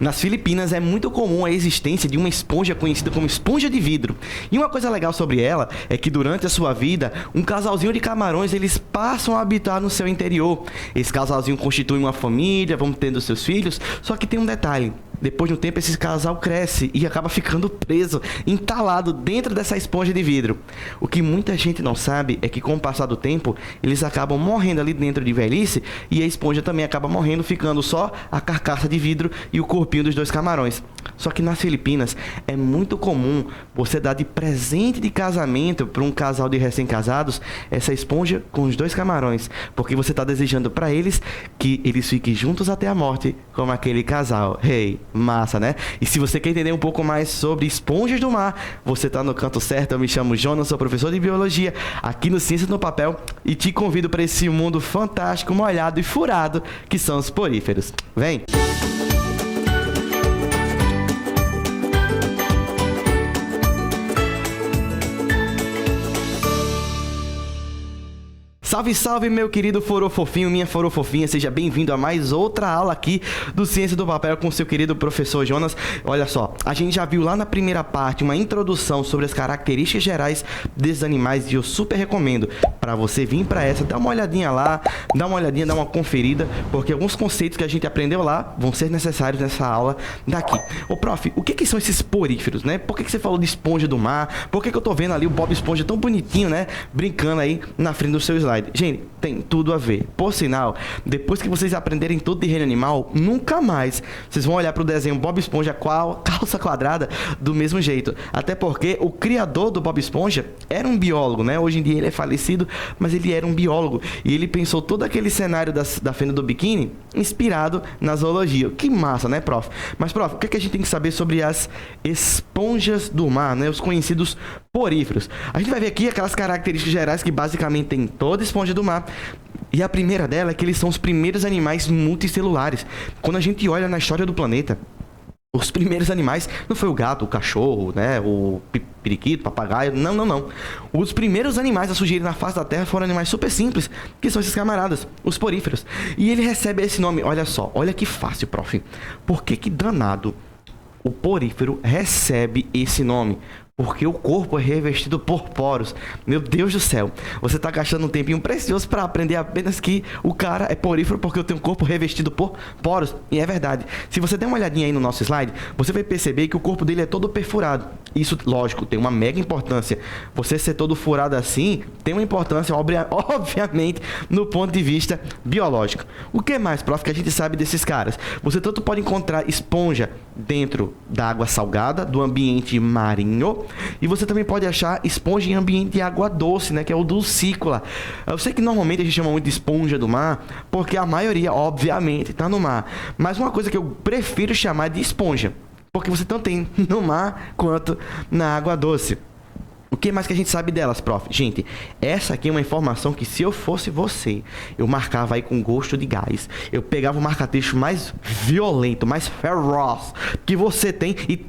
Nas Filipinas é muito comum a existência de uma esponja conhecida como esponja de vidro. E uma coisa legal sobre ela é que durante a sua vida, um casalzinho de camarões eles passam a habitar no seu interior. Esse casalzinho constitui uma família, vão tendo seus filhos, só que tem um detalhe. Depois de um tempo, esse casal cresce e acaba ficando preso, entalado dentro dessa esponja de vidro. O que muita gente não sabe é que com o passar do tempo, eles acabam morrendo ali dentro de velhice e a esponja também acaba morrendo, ficando só a carcaça de vidro e o corpinho dos dois camarões. Só que nas Filipinas é muito comum você dar de presente de casamento para um casal de recém-casados essa esponja com os dois camarões, porque você está desejando para eles que eles fiquem juntos até a morte, como aquele casal. Hey, massa, né? E se você quer entender um pouco mais sobre esponjas do mar, você está no canto certo. Eu me chamo Jonas, sou professor de biologia aqui no Ciências no Papel e te convido para esse mundo fantástico, molhado e furado que são os poríferos. Vem! Salve, salve, meu querido forofofinho, minha forofofinha, seja bem-vindo a mais outra aula aqui do Ciência do Papel com seu querido professor Jonas. Olha só, a gente já viu lá na primeira parte uma introdução sobre as características gerais desses animais e eu super recomendo para você vir para essa, dá uma olhadinha lá, dá uma conferida, porque alguns conceitos que a gente aprendeu lá vão ser necessários nessa aula daqui. Ô, prof, o que são esses poríferos, né? Por que você falou de esponja do mar? Por que eu tô vendo ali o Bob Esponja tão bonitinho, né? Brincando aí na frente do seu slide. Gente, tem tudo a ver. Por sinal, depois que vocês aprenderem tudo de reino animal, nunca mais vocês vão olhar para o desenho Bob Esponja calça quadrada do mesmo jeito. Até porque o criador do Bob Esponja era um biólogo, né? Hoje em dia ele é falecido, mas ele era um biólogo. E ele pensou todo aquele cenário da fenda do biquíni inspirado na zoologia. Que massa, né, prof? Mas, prof, o que a gente tem que saber sobre as esponjas do mar, né? Os conhecidos poríferos. A gente vai ver aqui aquelas características gerais que basicamente tem toda esponja do mar. E a primeira dela é que eles são os primeiros animais multicelulares. Quando a gente olha na história do planeta, os primeiros animais não foi o gato, o cachorro, né, o periquito, papagaio, não. Os primeiros animais a surgirem na face da Terra foram animais super simples, que são esses camaradas, os poríferos. E ele recebe esse nome, olha só, olha que fácil, prof. Por que danado o porífero recebe esse nome? Porque o corpo é revestido por poros. Meu Deus do céu. Você está gastando um tempinho precioso para aprender apenas que o cara é porífero porque eu tenho um corpo revestido por poros. E é verdade. Se você der uma olhadinha aí no nosso slide, você vai perceber que o corpo dele é todo perfurado. Isso, lógico, tem uma mega importância. Você ser todo furado assim tem uma importância, obviamente, no ponto de vista biológico. O que mais, prof, que a gente sabe desses caras? Você tanto pode encontrar esponja dentro da água salgada, do ambiente marinho, e você também pode achar esponja em ambiente de água doce, né, que é o dulcícola. Eu sei que normalmente a gente chama muito de esponja do mar, porque a maioria, obviamente, está no mar. Mas uma coisa que eu prefiro chamar de esponja, porque você tanto tem no mar quanto na água doce. O que mais que a gente sabe delas, prof? Gente, essa aqui é uma informação que se eu fosse você, eu marcava aí com gosto de gás. Eu pegava o marca-texto mais violento, mais feroz que você tem e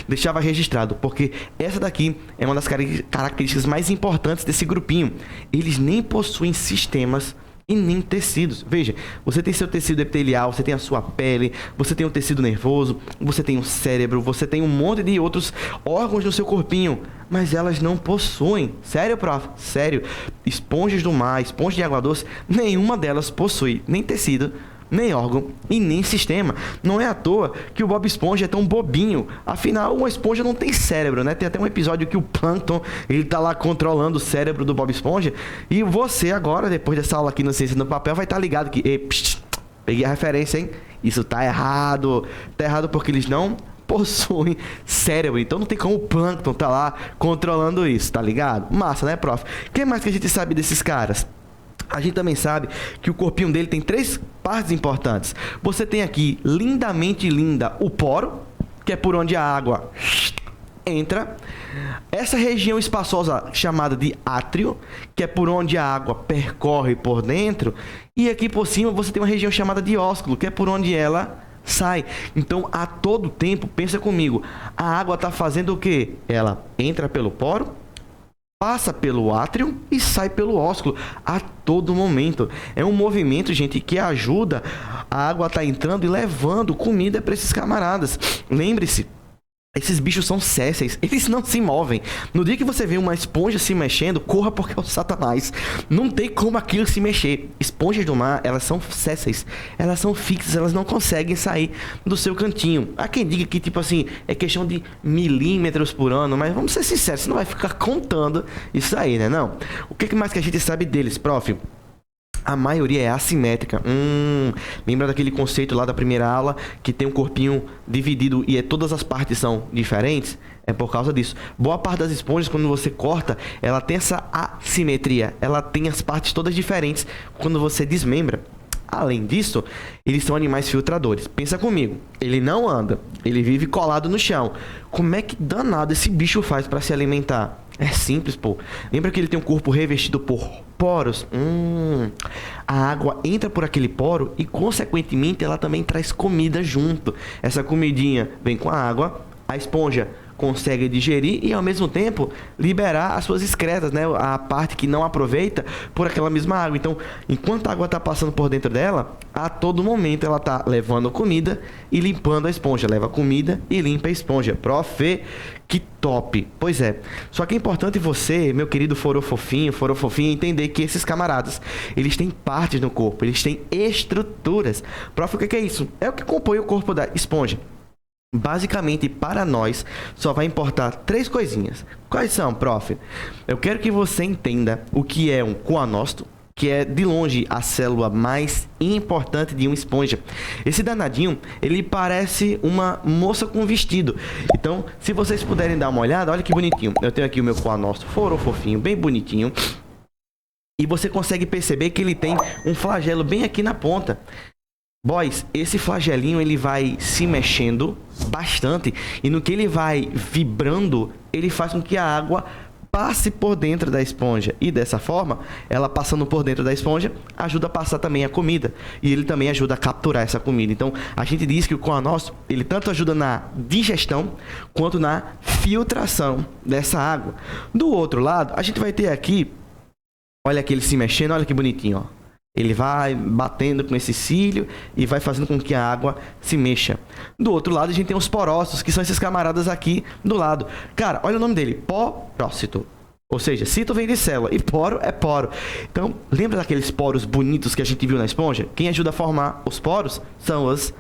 deixava registrado, porque essa daqui é uma das características mais importantes desse grupinho. Eles nem possuem sistemas e nem tecidos. Veja, você tem seu tecido epitelial, você tem a sua pele, você tem o tecido nervoso, você tem o cérebro, você tem um monte de outros órgãos no seu corpinho, mas elas não possuem. Sério, prof? Sério. Esponjas do mar, esponjas de água doce, nenhuma delas possui nem tecido, nem órgão e nem sistema. Não é à toa que o Bob Esponja é tão bobinho. Afinal, uma esponja não tem cérebro, né? Tem até um episódio que o Plankton, ele tá lá controlando o cérebro do Bob Esponja. E você agora, depois dessa aula aqui no Ciência no Papel, vai estar ligado que... peguei a referência, hein? Isso tá errado. Tá errado porque eles não possuem cérebro. Então não tem como o Plankton tá lá controlando isso, tá ligado? Massa, né, prof? O que mais que a gente sabe desses caras? A gente também sabe que o corpinho dele tem 3 partes importantes. Você tem aqui, lindamente linda, o poro, que é por onde a água entra. Essa região espaçosa chamada de átrio, que é por onde a água percorre por dentro. E aqui por cima você tem uma região chamada de ósculo, que é por onde ela sai. Então, a todo tempo, pensa comigo, a água está fazendo o quê? Ela entra pelo poro, passa pelo átrio e sai pelo ósculo a todo momento. É um movimento, gente, que ajuda a água a estar entrando e levando comida para esses camaradas. Lembre-se, esses bichos são sésseis, eles não se movem. No dia que você vê uma esponja se mexendo, corra porque é o Satanás. Não tem como aquilo se mexer. Esponjas do mar, elas são sésseis, elas são fixas, elas não conseguem sair do seu cantinho. Há quem diga que, tipo assim, é questão de milímetros por ano, mas vamos ser sinceros, você não vai ficar contando isso aí, né? Não. O que mais que a gente sabe deles, prof? A maioria é assimétrica. Lembra daquele conceito lá da primeira aula que tem um corpinho dividido e todas as partes são diferentes? É por causa disso. Boa parte das esponjas, quando você corta, ela tem essa assimetria. Ela tem as partes todas diferentes quando você desmembra. Além disso, eles são animais filtradores. Pensa comigo, ele não anda, ele vive colado no chão. Como é que danado esse bicho faz para se alimentar? É simples, pô. Lembra que ele tem um corpo revestido por poros? A água entra por aquele poro e, consequentemente, ela também traz comida junto. Essa comidinha vem com a água, a esponja consegue digerir e, ao mesmo tempo, liberar as suas excretas, né? A parte que não aproveita por aquela mesma água. Então, enquanto a água está passando por dentro dela, a todo momento ela está levando comida e limpando a esponja. Leva comida e limpa a esponja. Prof, que top! Pois é. Só que é importante você, meu querido forofofinho, entender que esses camaradas, eles têm partes no corpo, eles têm estruturas. Prof, o que é isso? É o que compõe o corpo da esponja. Basicamente, para nós, só vai importar 3 coisinhas. Quais são, prof? Eu quero que você entenda o que é um coanócito, que é, de longe, a célula mais importante de uma esponja. Esse danadinho, ele parece uma moça com vestido. Então, se vocês puderem dar uma olhada, olha que bonitinho. Eu tenho aqui o meu coanócito forofofinho, bem bonitinho. E você consegue perceber que ele tem um flagelo bem aqui na ponta. Boys, esse flagelinho ele vai se mexendo bastante e no que ele vai vibrando, ele faz com que a água passe por dentro da esponja. E dessa forma, ela passando por dentro da esponja, ajuda a passar também a comida. E ele também ajuda a capturar essa comida. Então, a gente diz que o coanócito, ele tanto ajuda na digestão, quanto na filtração dessa água. Do outro lado, a gente vai ter aqui, olha aqui ele se mexendo, olha que bonitinho, ó. Ele vai batendo com esse cílio e vai fazendo com que a água se mexa. Do outro lado, a gente tem os porócitos, que são esses camaradas aqui do lado. Cara, olha o nome dele, porócito. Ou seja, cito vem de célula e poro é poro. Então, lembra daqueles poros bonitos que a gente viu na esponja? Quem ajuda a formar os poros são os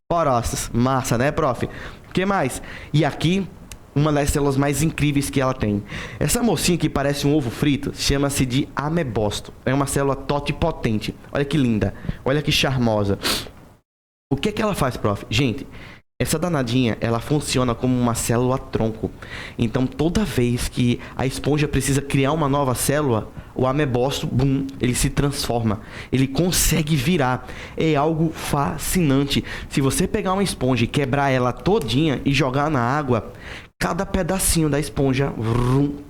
porócitos. Massa, né, prof? O que mais? E aqui, uma das células mais incríveis que ela tem. Essa mocinha que parece um ovo frito chama-se de amebócito. É uma célula totipotente. Olha que linda. Olha que charmosa. O que é que ela faz, prof? Gente, essa danadinha, ela funciona como uma célula tronco. Então, toda vez que a esponja precisa criar uma nova célula, o amebócito, ele se transforma. Ele consegue virar. É algo fascinante. Se você pegar uma esponja e quebrar ela todinha e jogar na água, cada pedacinho da esponja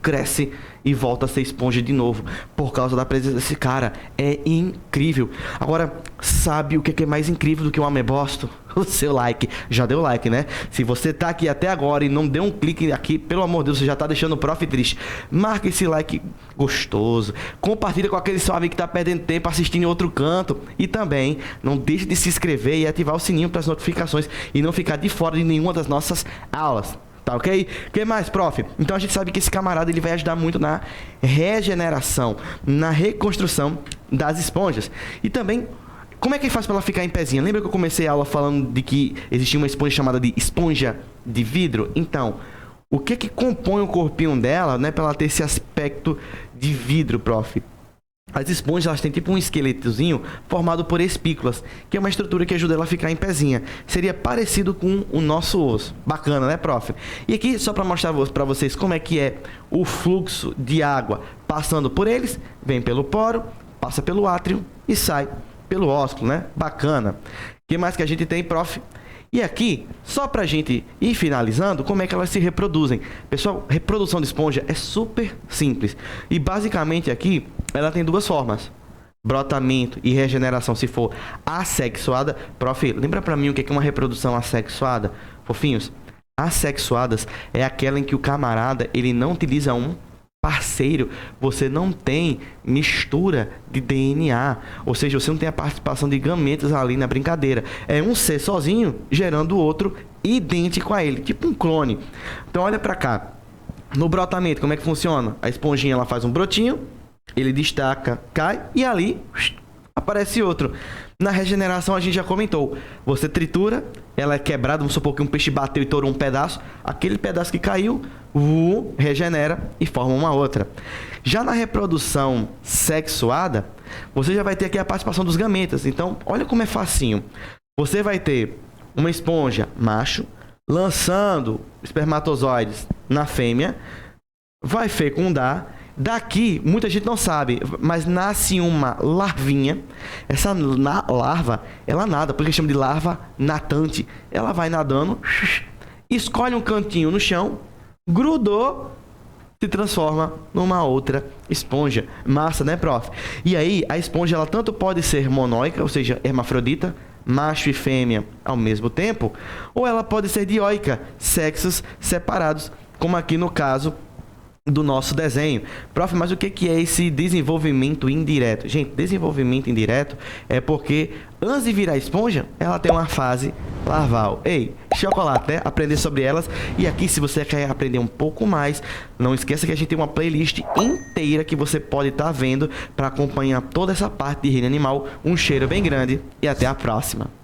cresce e volta a ser esponja de novo. Por causa da presença desse cara. É incrível. Agora, sabe o que é mais incrível do que o amebócito? O seu like. Já deu like, né? Se você tá aqui até agora e não deu um clique aqui, pelo amor de Deus, você já tá deixando o prof triste. Marca esse like gostoso. Compartilha com aquele seu amigo que tá perdendo tempo assistindo em outro canto. E também, não deixe de se inscrever e ativar o sininho para as notificações e não ficar de fora de nenhuma das nossas aulas. Tá ok? O que mais, prof? Então a gente sabe que esse camarada ele vai ajudar muito na regeneração, na reconstrução das esponjas. E também, como é que faz para ela ficar em pezinha? Lembra que eu comecei a aula falando de que existia uma esponja chamada de esponja de vidro? Então, o que compõe o corpinho dela, né, para ela ter esse aspecto de vidro, prof? As esponjas, elas têm tipo um esqueletozinho formado por espículas, que é uma estrutura que ajuda ela a ficar em pezinha. Seria parecido com o nosso osso. Bacana, né, prof? E aqui, só para mostrar para vocês como é que é o fluxo de água passando por eles, vem pelo poro, passa pelo átrio e sai pelo ósculo, né? Bacana. O que mais que a gente tem, prof? E aqui, só pra gente ir finalizando, como é que elas se reproduzem. Pessoal, reprodução de esponja é super simples. E basicamente aqui, ela tem 2 formas. Brotamento e regeneração, se for assexuada. Prof, lembra pra mim o que é uma reprodução assexuada? Fofinhos, assexuadas é aquela em que o camarada, ele não utiliza um parceiro, você não tem mistura de DNA, ou seja, você não tem a participação de gametas ali na brincadeira. É um ser sozinho gerando o outro idêntico a ele, tipo um clone. Então olha pra cá. No brotamento, como é que funciona? A esponjinha ela faz um brotinho, ele destaca, cai e ali aparece outro. Na regeneração a gente já comentou. Você tritura, ela é quebrada, vamos supor que um peixe bateu e torou um pedaço. Aquele pedaço que caiu, regenera e forma uma outra. Já na reprodução sexuada, você já vai ter aqui a participação dos gametas. Então, olha como é facinho. Você vai ter uma esponja macho lançando espermatozoides na fêmea, vai fecundar. Daqui, muita gente não sabe, mas nasce uma larvinha. Essa larva, ela nada, porque chama de larva natante. Ela vai nadando, escolhe um cantinho no chão, grudou, se transforma numa outra esponja. Massa, né, prof? E aí, a esponja, ela tanto pode ser monóica, ou seja, hermafrodita, macho e fêmea ao mesmo tempo, ou ela pode ser dioica, sexos separados, como aqui no caso do nosso desenho. Prof, mas o que é esse desenvolvimento indireto? Gente, desenvolvimento indireto é porque antes de virar esponja, ela tem uma fase larval. Ei, chocolate, né? Aprender sobre elas. E aqui, se você quer aprender um pouco mais, não esqueça que a gente tem uma playlist inteira que você pode estar vendo para acompanhar toda essa parte de reino animal. Um cheiro bem grande e até a próxima.